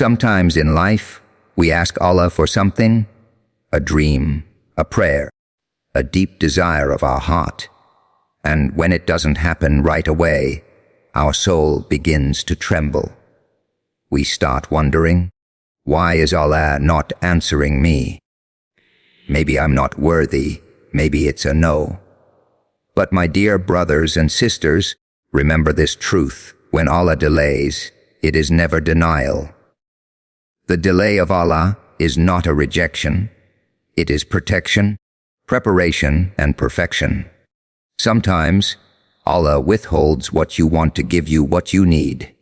Sometimes in life, we ask Allah for something, a dream, a prayer, a deep desire of our heart. And when it doesn't happen right away, our soul begins to tremble. We start wondering, why is Allah not answering me? Maybe I'm not worthy, maybe it's a no. But my dear brothers and sisters, remember this truth: when Allah delays, it is never denial. The delay of Allah is not a rejection. It is protection, preparation, and perfection. Sometimes, Allah withholds what you want to give you what you need.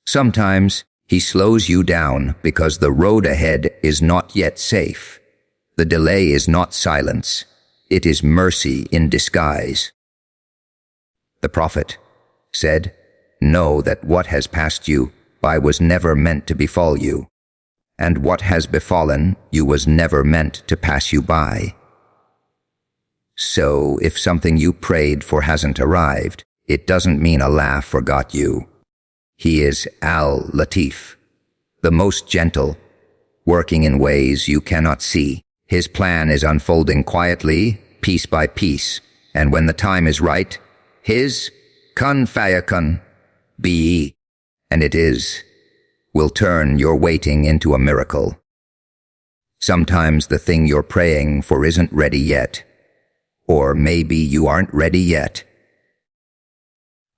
Sometimes, He slows you down because the road ahead is not yet safe. The delay is not silence. It is mercy in disguise. The Prophet said, "Know that what has passed you by was never meant to befall you, and what has befallen you was never meant to pass you by." So, if something you prayed for hasn't arrived, it doesn't mean Allah forgot you. He is Al-Latif, the most gentle, working in ways you cannot see. His plan is unfolding quietly, piece by piece, and when the time is right, His kun fayakun, be, and it is, will turn your waiting into a miracle. Sometimes the thing you're praying for isn't ready yet, or maybe you aren't ready yet.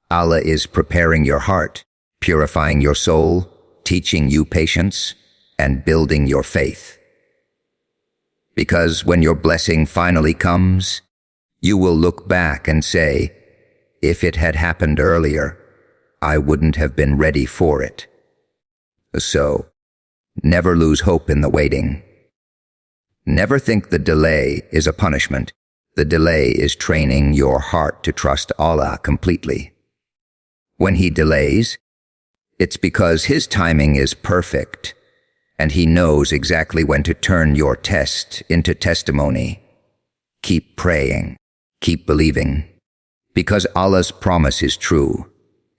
Allah is preparing your heart, purifying your soul, teaching you patience, and building your faith. Because when your blessing finally comes, you will look back and say, if it had happened earlier, I wouldn't have been ready for it. So, never lose hope in the waiting. Never think the delay is a punishment. The delay is training your heart to trust Allah completely. When He delays, it's because His timing is perfect, and He knows exactly when to turn your test into testimony. Keep praying, keep believing, because Allah's promise is true.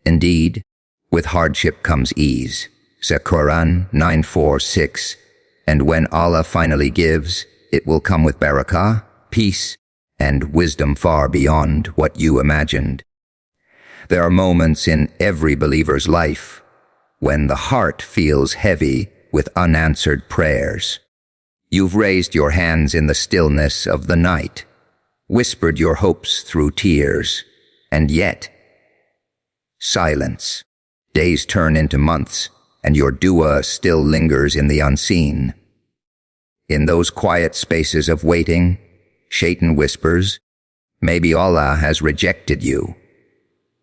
Indeed, with hardship comes ease. Quran 9:4-6. And when Allah finally gives, it will come with barakah, peace, and wisdom far beyond what you imagined. There are moments in every believer's life when the heart feels heavy with unanswered prayers. You've raised your hands in the stillness of the night, whispered your hopes through tears, and yet, silence. Days turn into months, and your dua still lingers in the unseen. In those quiet spaces of waiting, Shaitan whispers, maybe Allah has rejected you.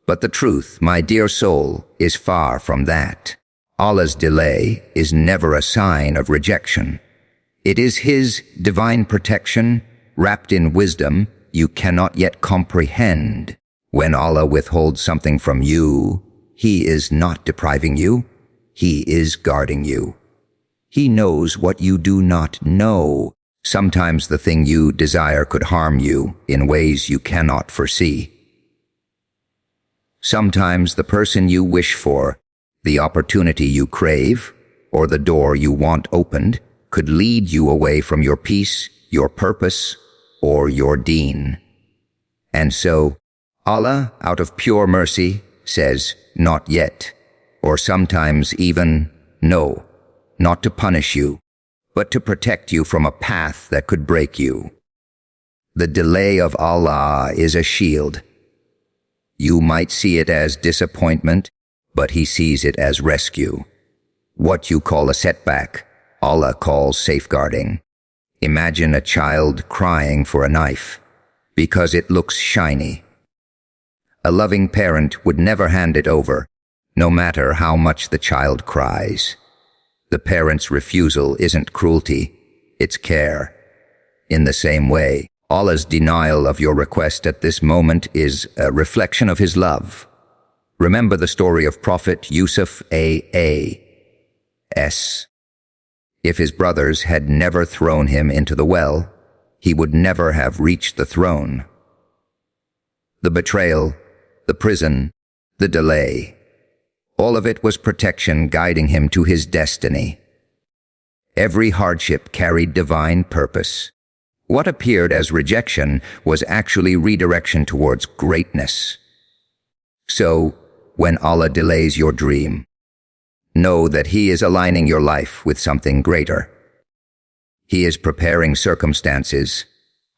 But the truth, my dear soul, is far from that. Allah's delay is never a sign of rejection. It is His divine protection, wrapped in wisdom you cannot yet comprehend. When Allah withholds something from you, He is not depriving you. He is guarding you. He knows what you do not know. Sometimes the thing you desire could harm you in ways you cannot foresee. Sometimes the person you wish for, the opportunity you crave, or the door you want opened could lead you away from your peace, your purpose, or your deen. And so, Allah, out of pure mercy, says, not yet, or sometimes even, no, not to punish you, but to protect you from a path that could break you. The delay of Allah is a shield. You might see it as disappointment, but He sees it as rescue. What you call a setback, Allah calls safeguarding. Imagine a child crying for a knife because it looks shiny. A loving parent would never hand it over, no matter how much the child cries. The parent's refusal isn't cruelty, it's care. In the same way, Allah's denial of your request at this moment is a reflection of His love. Remember the story of Prophet Yusuf a.s. If his brothers had never thrown him into the well, he would never have reached the throne. The betrayal, the prison, the delay, All of it was protection guiding him to his destiny. Every hardship carried divine purpose. What appeared as rejection was actually redirection towards greatness. So, when Allah delays your dream, know that He is aligning your life with something greater. He is preparing circumstances,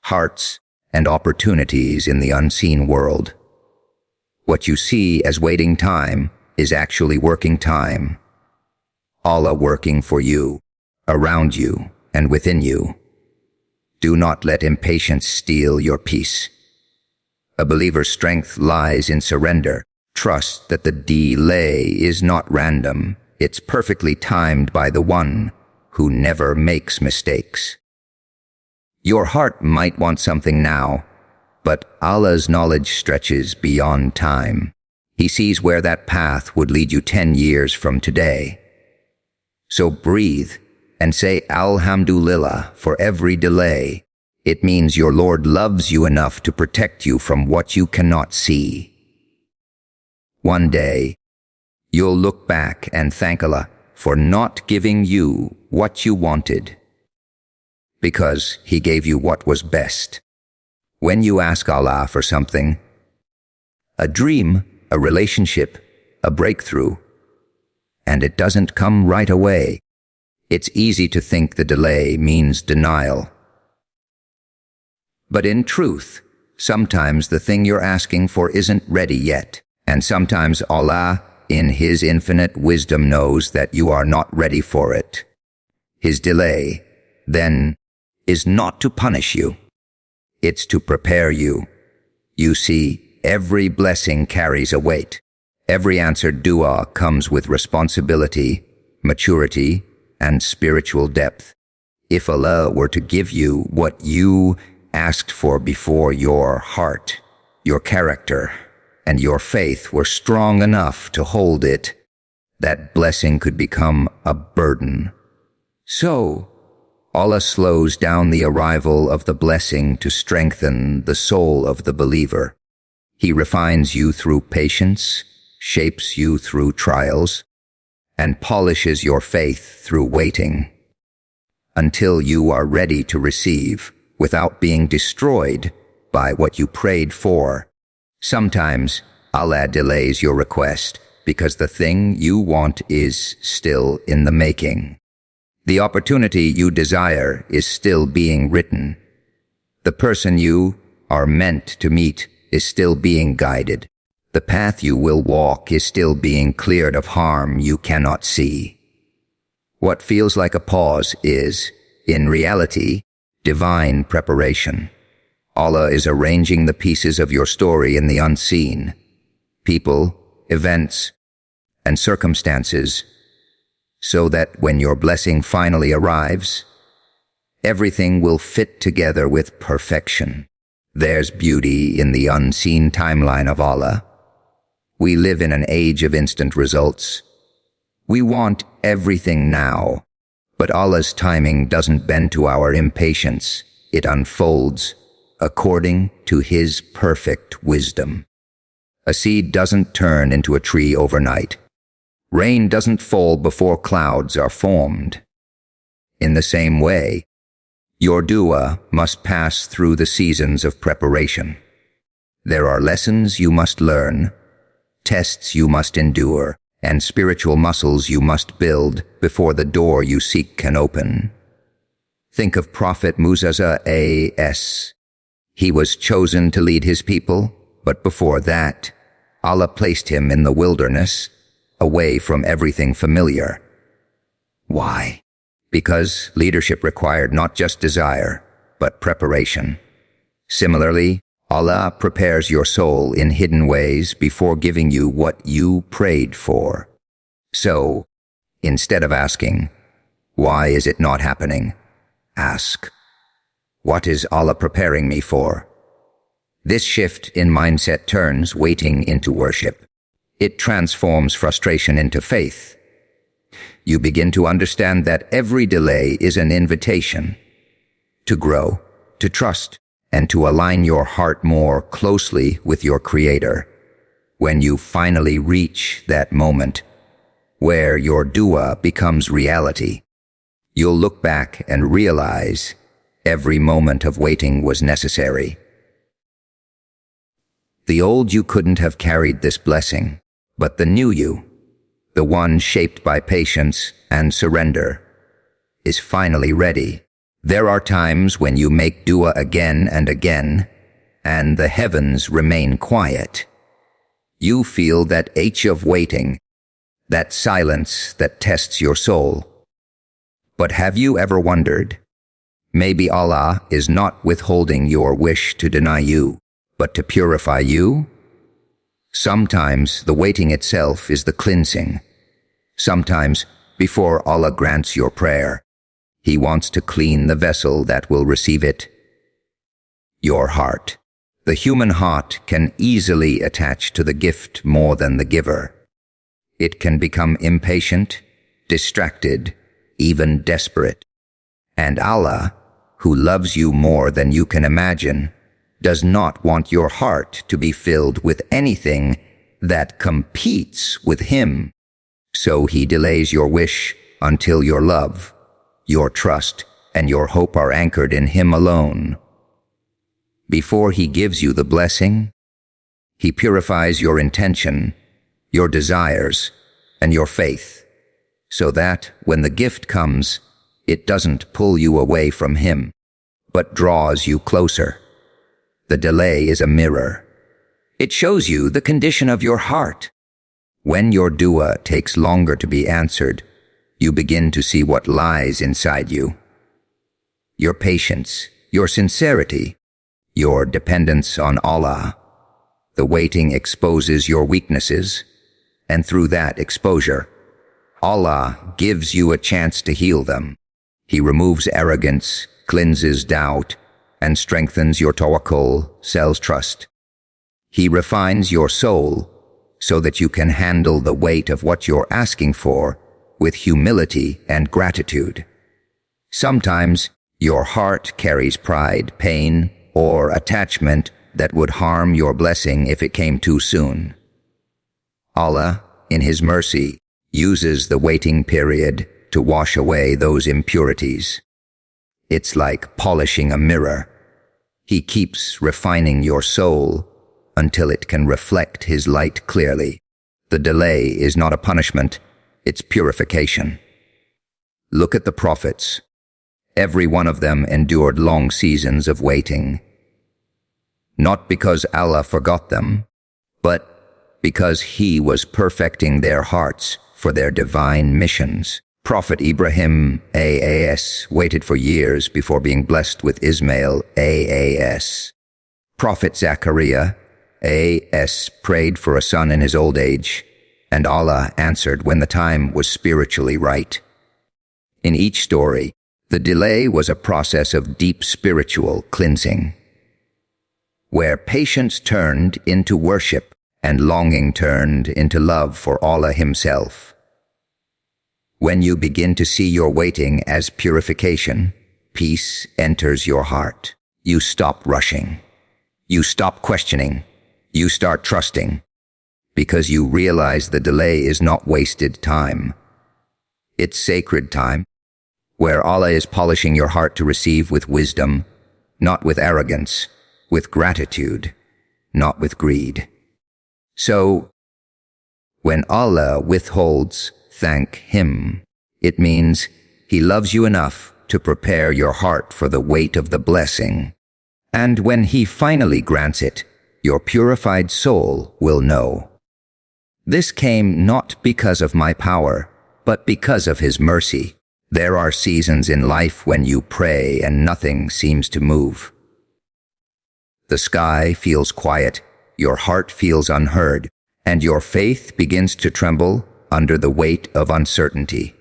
hearts, and opportunities in the unseen world. What you see as waiting time is actually working time. Allah working for you, around you, and within you. Do not let impatience steal your peace. A believer's strength lies in surrender. Trust that the delay is not random. It's perfectly timed by the one who never makes mistakes. Your heart might want something now, but Allah's knowledge stretches beyond time. He sees where that path would lead you 10 years from today. So breathe and say Alhamdulillah for every delay. It means your Lord loves you enough to protect you from what you cannot see. One day, you'll look back and thank Allah for not giving you what you wanted, because He gave you what was best. When you ask Allah for something, a dream, a relationship, a breakthrough, and it doesn't come right away, it's easy to think the delay means denial. But in truth, sometimes the thing you're asking for isn't ready yet, and sometimes Allah, in His infinite wisdom, knows that you are not ready for it. His delay, then, is not to punish you. It's to prepare you. You see, every blessing carries a weight. Every answered dua comes with responsibility, maturity, and spiritual depth. If Allah were to give you what you asked for before your heart, your character, and your faith were strong enough to hold it, that blessing could become a burden. So, Allah slows down the arrival of the blessing to strengthen the soul of the believer. He refines you through patience, shapes you through trials, and polishes your faith through waiting, until you are ready to receive without being destroyed by what you prayed for. Sometimes Allah delays your request because the thing you want is still in the making. The opportunity you desire is still being written. The person you are meant to meet is still being guided. The path you will walk is still being cleared of harm you cannot see. What feels like a pause is, in reality, divine preparation. Allah is arranging the pieces of your story in the unseen, people, events, and circumstances, so that when your blessing finally arrives, everything will fit together with perfection. There's beauty in the unseen timeline of Allah. We live in an age of instant results. We want everything now, but Allah's timing doesn't bend to our impatience. It unfolds according to His perfect wisdom. A seed doesn't turn into a tree overnight. Rain doesn't fall before clouds are formed. In the same way, your dua must pass through the seasons of preparation. There are lessons you must learn, tests you must endure, and spiritual muscles you must build before the door you seek can open. Think of Prophet Musa a.s. He was chosen to lead his people, but before that, Allah placed him in the wilderness, away from everything familiar. Why? Because leadership required not just desire, but preparation. Similarly, Allah prepares your soul in hidden ways before giving you what you prayed for. So, instead of asking, "Why is it not happening?" ask, "What is Allah preparing me for?" This shift in mindset turns waiting into worship. It transforms frustration into faith. You begin to understand that every delay is an invitation to grow, to trust, and to align your heart more closely with your Creator. When you finally reach that moment where your dua becomes reality, you'll look back and realize every moment of waiting was necessary. The old you couldn't have carried this blessing, but the new you, the one shaped by patience and surrender, is finally ready. There are times when you make dua again and again, and the heavens remain quiet. You feel that ache of waiting, that silence that tests your soul. But have you ever wondered, maybe Allah is not withholding your wish to deny you, but to purify you? Sometimes the waiting itself is the cleansing. Sometimes, before Allah grants your prayer, He wants to clean the vessel that will receive it. Your heart. The human heart can easily attach to the gift more than the giver. It can become impatient, distracted, even desperate. And Allah, who loves you more than you can imagine, does not want your heart to be filled with anything that competes with Him. So He delays your wish until your love, your trust, and your hope are anchored in Him alone. Before He gives you the blessing, He purifies your intention, your desires, and your faith, so that when the gift comes, it doesn't pull you away from Him, but draws you closer. The delay is a mirror. It shows you the condition of your heart. When your dua takes longer to be answered, you begin to see what lies inside you. Your patience, your sincerity, your dependence on Allah. The waiting exposes your weaknesses, and through that exposure, Allah gives you a chance to heal them. He removes arrogance, cleanses doubt, and strengthens your tawakkul, self-trust. He refines your soul so that you can handle the weight of what you're asking for with humility and gratitude. Sometimes your heart carries pride, pain, or attachment that would harm your blessing if it came too soon. Allah, in His mercy, uses the waiting period to wash away those impurities. It's like polishing a mirror. He keeps refining your soul until it can reflect His light clearly. The delay is not a punishment, it's purification. Look at the prophets. Every one of them endured long seasons of waiting. Not because Allah forgot them, but because He was perfecting their hearts for their divine missions. Prophet Ibrahim AAS waited for years before being blessed with Ismail AAS. Prophet Zechariah AS prayed for a son in his old age, and Allah answered when the time was spiritually right. In each story, the delay was a process of deep spiritual cleansing, where patience turned into worship and longing turned into love for Allah Himself. When you begin to see your waiting as purification, peace enters your heart. You stop rushing. You stop questioning. You start trusting, because you realize the delay is not wasted time. It's sacred time, where Allah is polishing your heart to receive with wisdom, not with arrogance, with gratitude, not with greed. So, when Allah withholds, thank Him. It means He loves you enough to prepare your heart for the weight of the blessing. And when He finally grants it, your purified soul will know. This came not because of my power, but because of His mercy. There are seasons in life when you pray and nothing seems to move. The sky feels quiet, your heart feels unheard, and your faith begins to tremble under the weight of uncertainty.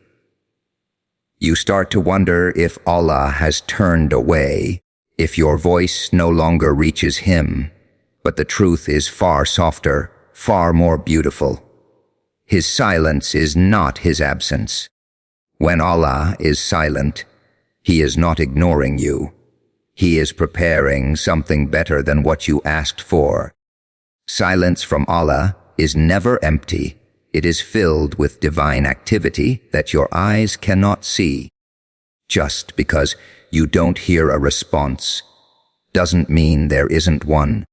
You start to wonder if Allah has turned away, if your voice no longer reaches Him. But the truth is far softer, far more beautiful. His silence is not His absence. When Allah is silent, He is not ignoring you. He is preparing something better than what you asked for. Silence from Allah is never empty. It is filled with divine activity that your eyes cannot see. Just because you don't hear a response doesn't mean there isn't one.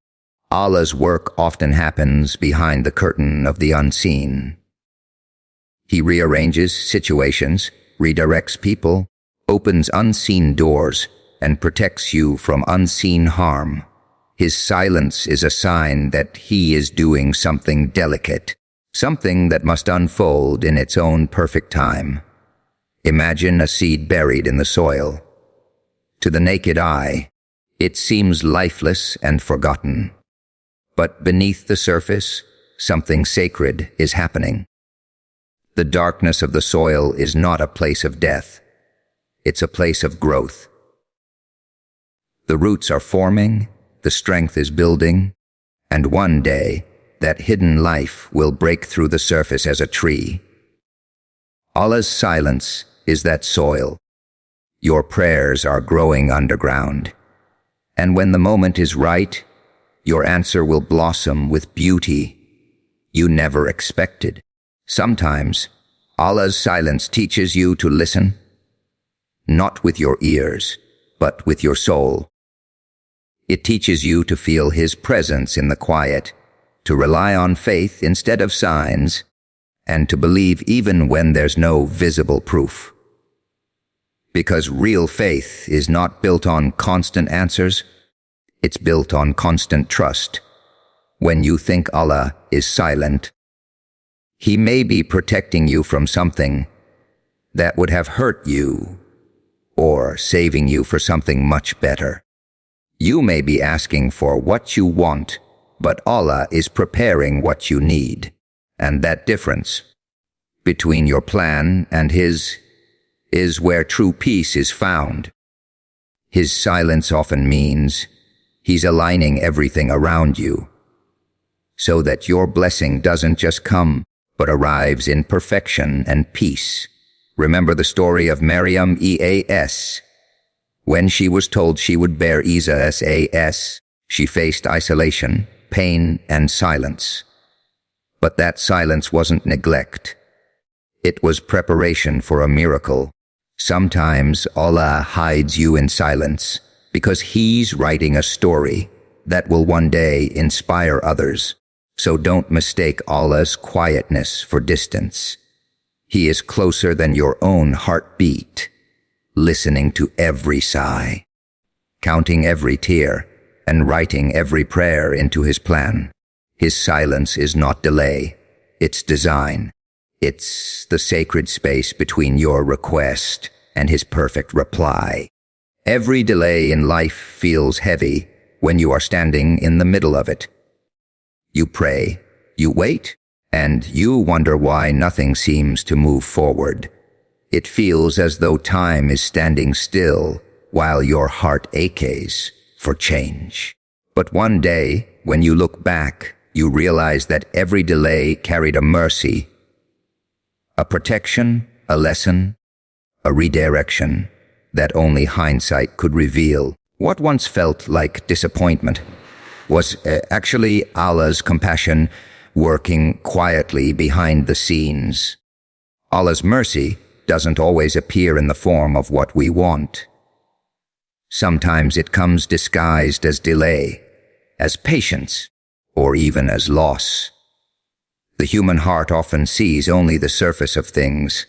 Allah's work often happens behind the curtain of the unseen. He rearranges situations, redirects people, opens unseen doors, and protects you from unseen harm. His silence is a sign that He is doing something delicate, something that must unfold in its own perfect time. Imagine a seed buried in the soil. To the naked eye, it seems lifeless and forgotten. But beneath the surface, something sacred is happening. The darkness of the soil is not a place of death. It's a place of growth. The roots are forming, the strength is building, and one day, that hidden life will break through the surface as a tree. Allah's silence is that soil. Your prayers are growing underground. And when the moment is right, your answer will blossom with beauty you never expected. Sometimes, Allah's silence teaches you to listen, not with your ears, but with your soul. It teaches you to feel His presence in the quiet, to rely on faith instead of signs, and to believe even when there's no visible proof. Because real faith is not built on constant answers, it's built on constant trust. When you think Allah is silent, He may be protecting you from something that would have hurt you, or saving you for something much better. You may be asking for what you want, but Allah is preparing what you need. And that difference between your plan and His is where true peace is found. His silence often means He's aligning everything around you, so that your blessing doesn't just come, but arrives in perfection and peace. Remember the story of Maryam Eas. When she was told she would bear Isa Sas, she faced isolation, pain, and silence. But that silence wasn't neglect. It was preparation for a miracle. Sometimes Allah hides you in silence because He's writing a story that will one day inspire others. So don't mistake Allah's quietness for distance. He is closer than your own heartbeat, listening to every sigh, counting every tear, and writing every prayer into His plan. His silence is not delay, it's design. It's the sacred space between your request and His perfect reply. Every delay in life feels heavy when you are standing in the middle of it. You pray, you wait, and you wonder why nothing seems to move forward. It feels as though time is standing still while your heart aches for change. But one day, when you look back, you realize that every delay carried a mercy, a protection, a lesson, a redirection that only hindsight could reveal. What once felt like disappointment was actually Allah's compassion working quietly behind the scenes. Allah's mercy doesn't always appear in the form of what we want. Sometimes it comes disguised as delay, as patience, or even as loss. The human heart often sees only the surface of things,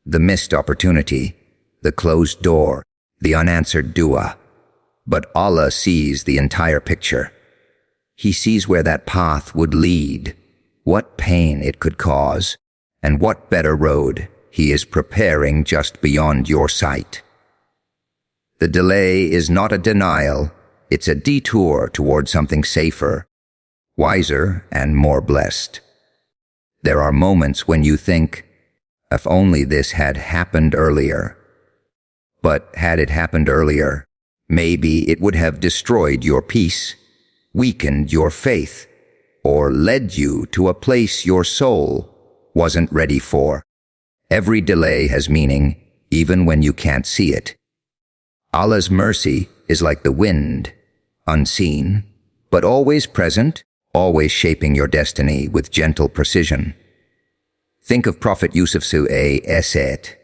the missed opportunity, the closed door, the unanswered dua. But Allah sees the entire picture. He sees where that path would lead, what pain it could cause, and what better road He is preparing just beyond your sight. The delay is not a denial, it's a detour toward something safer, wiser, and more blessed. There are moments when you think, if only this had happened earlier. But had it happened earlier, maybe it would have destroyed your peace, weakened your faith, or led you to a place your soul wasn't ready for. Every delay has meaning, even when you can't see it. Allah's mercy is like the wind, unseen, but always present, always shaping your destiny with gentle precision. Think of Prophet Yusuf Su'e.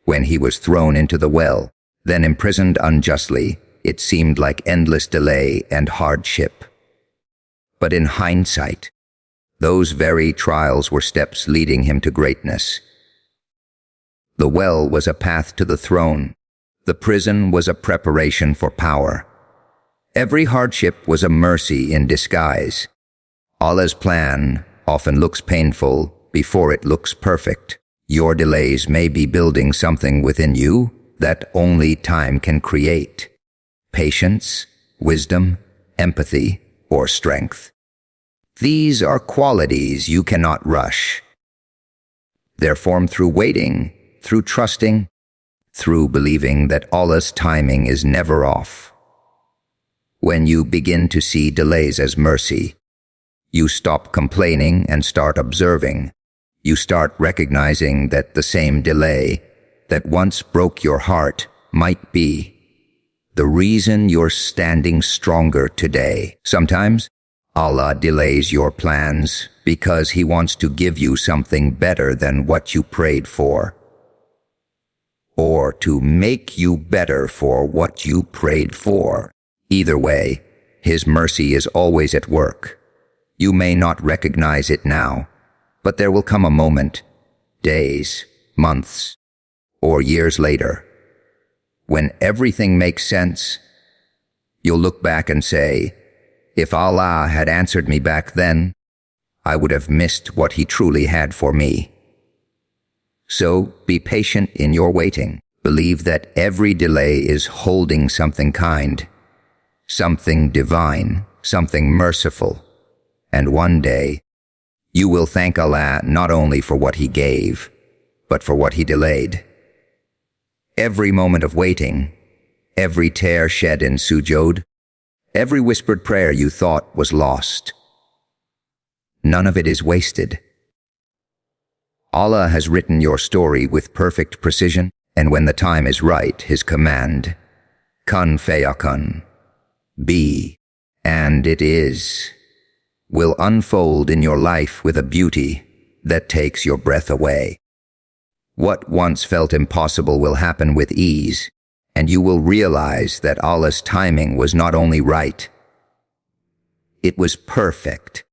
When he was thrown into the well, then imprisoned unjustly, it seemed like endless delay and hardship. But in hindsight, those very trials were steps leading him to greatness. The well was a path to the throne. The prison was a preparation for power. Every hardship was a mercy in disguise. Allah's plan often looks painful before it looks perfect. Your delays may be building something within you that only time can create. Patience, wisdom, empathy, or strength. These are qualities you cannot rush. They're formed through waiting, through trusting, through believing that Allah's timing is never off. When you begin to see delays as mercy, you stop complaining and start observing. You start recognizing that the same delay that once broke your heart might be the reason you're standing stronger today. Sometimes, Allah delays your plans because He wants to give you something better than what you prayed for, or to make you better for what you prayed for. Either way, His mercy is always at work. You may not recognize it now, but there will come a moment, days, months, or years later, when everything makes sense. You'll look back and say, if Allah had answered me back then, I would have missed what He truly had for me. So be patient in your waiting. Believe that every delay is holding something kind, something divine, something merciful. And one day, you will thank Allah not only for what He gave, but for what He delayed. Every moment of waiting, every tear shed in sujood, every whispered prayer you thought was lost, none of it is wasted. Allah has written your story with perfect precision, and when the time is right, His command, kun fayakun, be, and it is, will unfold in your life with a beauty that takes your breath away. What once felt impossible will happen with ease, and you will realize that Allah's timing was not only right, it was perfect.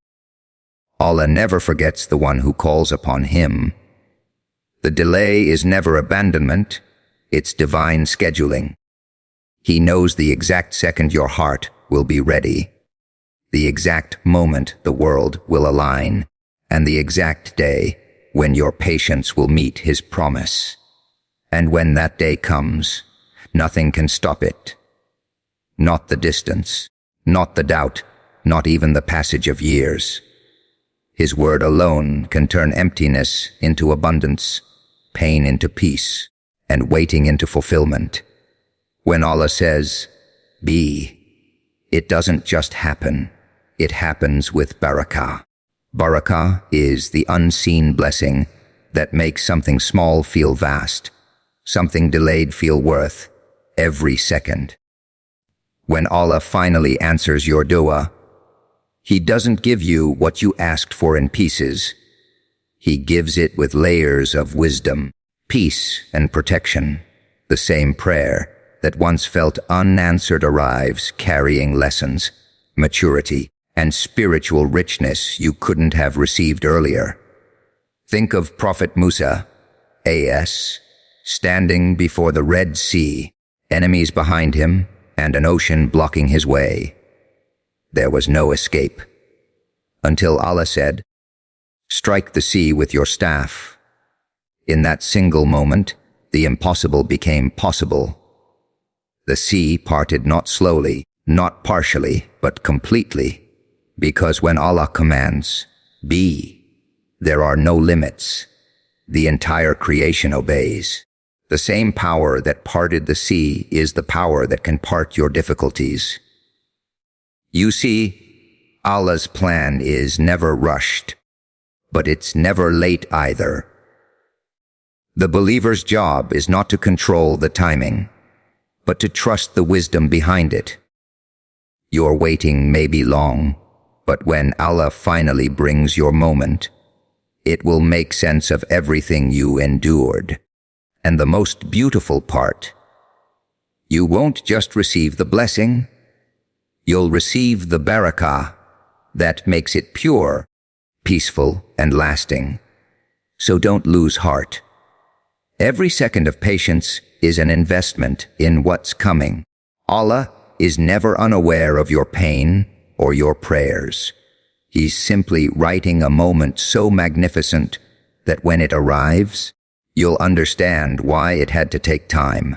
Allah never forgets the one who calls upon Him. The delay is never abandonment, it's divine scheduling. He knows the exact second your heart will be ready, the exact moment the world will align, and the exact day when your patience will meet His promise. And when that day comes, nothing can stop it. Not the distance, not the doubt, not even the passage of years. His word alone can turn emptiness into abundance, pain into peace, and waiting into fulfillment. When Allah says, be, it doesn't just happen. It happens with barakah. Barakah is the unseen blessing that makes something small feel vast, something delayed feel worth every second. When Allah finally answers your dua, He doesn't give you what you asked for in pieces. He gives it with layers of wisdom, peace, and protection. The same prayer that once felt unanswered arrives carrying lessons, maturity, and spiritual richness you couldn't have received earlier. Think of Prophet Musa, A.S., standing before the Red Sea, enemies behind him, and an ocean blocking his way. There was no escape, until Allah said, strike the sea with your staff. In that single moment, the impossible became possible. The sea parted not slowly, not partially, but completely, because when Allah commands, be, there are no limits. The entire creation obeys. The same power that parted the sea is the power that can part your difficulties. You see, Allah's plan is never rushed, but it's never late either. The believer's job is not to control the timing, but to trust the wisdom behind it. Your waiting may be long, But when Allah finally brings your moment, it will make sense of everything you endured. And the most beautiful part, you won't just receive the blessing, you'll receive the barakah that makes it pure, peaceful, and lasting. So don't lose heart. Every second of patience is an investment in what's coming. Allah is never unaware of your pain or your prayers. He's simply writing a moment so magnificent that when it arrives, you'll understand why it had to take time.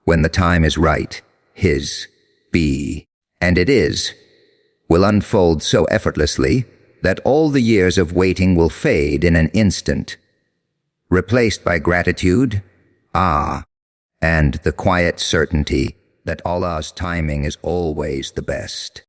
When the time is right, His, and it is, will unfold so effortlessly that all the years of waiting will fade in an instant, replaced by gratitude, and the quiet certainty that Allah's timing is always the best.